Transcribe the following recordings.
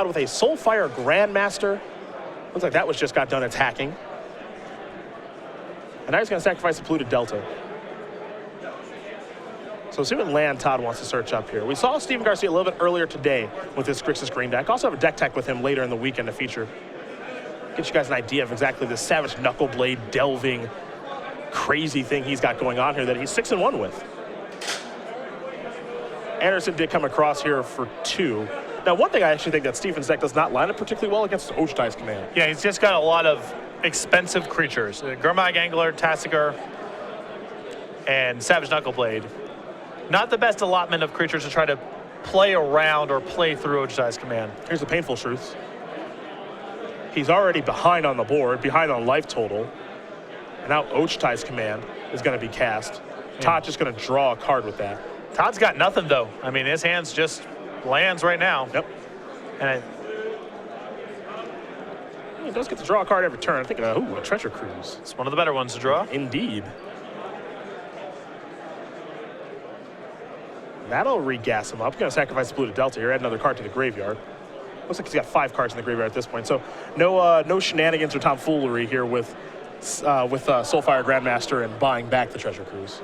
with a Soulfire Grandmaster. Looks like that just got done attacking. And now he's going to sacrifice the polluted Delta. So see what land Todd wants to search up here. We saw Steven Garcia a little bit earlier today with his Grixis Green deck. Also have a deck tech with him later in the weekend to feature. Get you guys an idea of exactly the Savage Knuckleblade delving crazy thing he's got going on here that he's 6-1 with. Anderson did come across here for 2. Now, one thing I actually think that Steven's deck does not line up particularly well against Ojutai's command. Yeah, he's just got a lot of expensive creatures. Gurmag Angler, Tasigur, and Savage Knuckleblade. Not the best allotment of creatures to try to play around or play through Ojutai's command. Here's the painful truth. He's already behind on the board, behind on life total. And now Ojutai's command is going to be cast. Yeah. Todd's just going to draw a card with that. Todd's got nothing, though. I mean, his hand's just lands right now. Yep. And he does get to draw a card every turn. I think, a Treasure Cruise. It's one of the better ones to draw. Indeed. That'll re-gas him up. Going to sacrifice the Polluted Delta here, add another card to the graveyard. Looks like he's got 5 cards in the graveyard at this point. So no shenanigans or tomfoolery here with Soulfire Grandmaster and buying back the Treasure Cruise.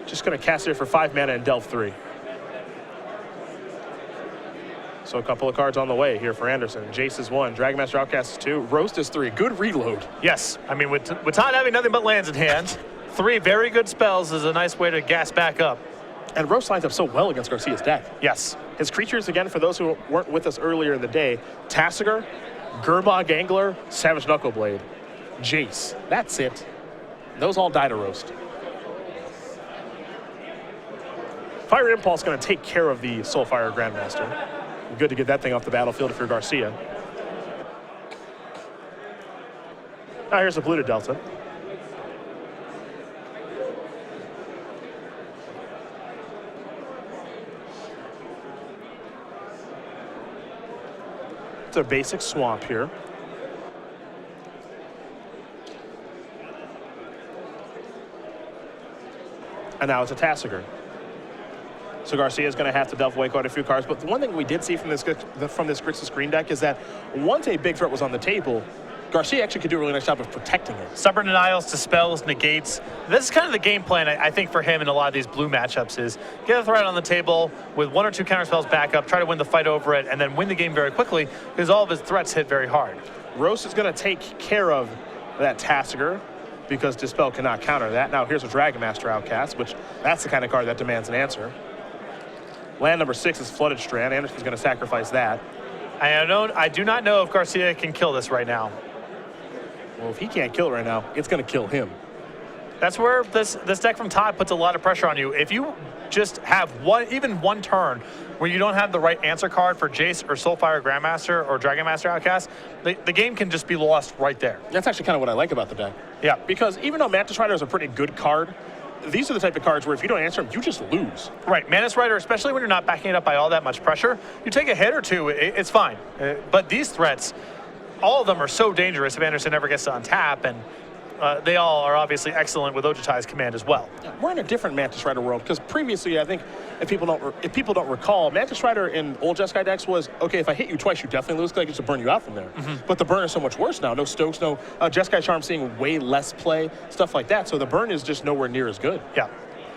Just going to cast here for 5 mana and delve 3. So a couple of cards on the way here for Anderson. Jace is 1, Dragonmaster Outcast is 2, Roast is 3. Good reload. Yes, I mean, with Todd having nothing but lands in hand, 3 very good spells is a nice way to gas back up. And Roast lines up so well against Garcia's deck. Yes. His creatures, again, for those who weren't with us earlier in the day, Tasigur, Gurmag Angler, Savage Knuckleblade, Jace. That's it. Those all die to Roast. Fire Impulse going to take care of the Soulfire Grandmaster. Good to get that thing off the battlefield if you're Garcia. Now here's the Polluted Delta. It's a basic swamp here. And now it's a Tasigur. So Garcia is going to have to delve away quite a few cards. But the one thing we did see from this Grixis Green deck is that once a big threat was on the table, Garcia actually could do a really nice job of protecting it. Stubborn Denials, Dispels, Negates. This is kind of the game plan, I think, for him in a lot of these blue matchups is get a threat on the table with 1 or 2 counterspells back up, try to win the fight over it, and then win the game very quickly because all of his threats hit very hard. Roast is going to take care of that Tasigur because Dispel cannot counter that. Now here's a Dragonmaster Outcast, which that's the kind of card that demands an answer. Land number 6 is Flooded Strand. Anderson's going to sacrifice that. I do not know if Garcia can kill this right now. Well, if he can't kill it right now, it's going to kill him. That's where this deck from Todd puts a lot of pressure on you. If you just have even one turn where you don't have the right answer card for Jace or Soulfire Grandmaster or Dragonmaster Outcast, the game can just be lost right there. That's actually kind of what I like about the deck. Yeah. Because even though Mantis Rider is a pretty good card, these are the type of cards where if you don't answer them, you just lose. Right, Mantis Rider, especially when you're not backing it up by all that much pressure, you take a hit or two, it's fine. But these threats, all of them are so dangerous if Anderson ever gets to untap, and they all are obviously excellent with Ojutai's command as well. We're in a different Mantis Rider world, because previously, I think, if people don't recall, Mantis Rider in old Jeskai decks was, okay, if I hit you twice, you definitely lose, because I get to burn you out from there. But the burn is so much worse now. No Stokes, no Jeskai Charm seeing way less play, stuff like that. So the burn is just nowhere near as good. Yeah.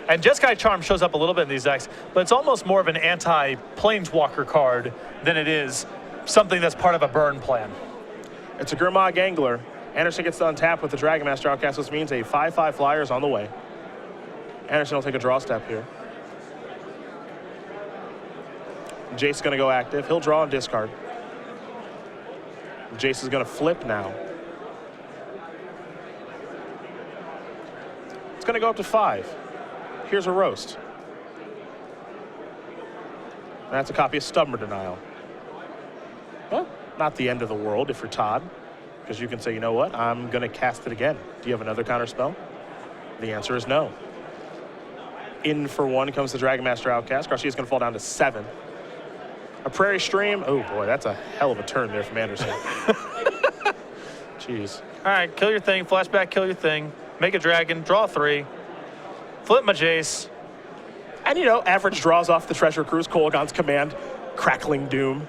And Jeskai Charm shows up a little bit in these decks, but it's almost more of an anti-Planeswalker card than it is something that's part of a burn plan. It's a Gurmag Angler. Anderson gets to untap with the Dragonmaster Outcast, which means a 5/5 flyer is on the way. Anderson will take a draw step here. Jace is going to go active. He'll draw and discard. Jace is going to flip now. It's going to go up to 5. Here's a Roast. That's a copy of Stubborn Denial. Well, not the end of the world if you're Todd, because you can say, you know what, I'm going to cast it again. Do you have another counter spell? The answer is no. In for 1 comes the Dragonmaster Outcast. Garcia's going to fall down to 7. A Prairie Stream. Oh boy, that's a hell of a turn there from Anderson. Jeez. All right, kill your thing, flashback, kill your thing, make a dragon, draw 3, flip my Jace. And you know, average draws off the Treasure Cruise, Kolaghan's command. crackling doom.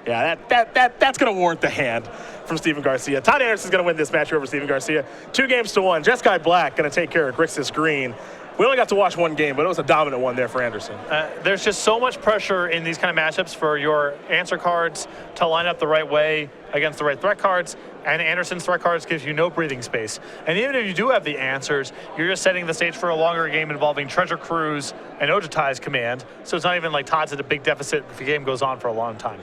Yeah, that's going to warrant the hand from Steven Garcia. Todd Anderson's going to win this match over Steven Garcia. 2-1. Jeskai Black going to take care of Grixis Green. We only got to watch one game, but it was a dominant one there for Anderson. There's just so much pressure in these kind of matchups for your answer cards to line up the right way against the right threat cards, and Anderson's threat cards gives you no breathing space. And even if you do have the answers, you're just setting the stage for a longer game involving Treasure Cruise and Ojutai's command, so it's not even like Todd's at a big deficit if the game goes on for a long time.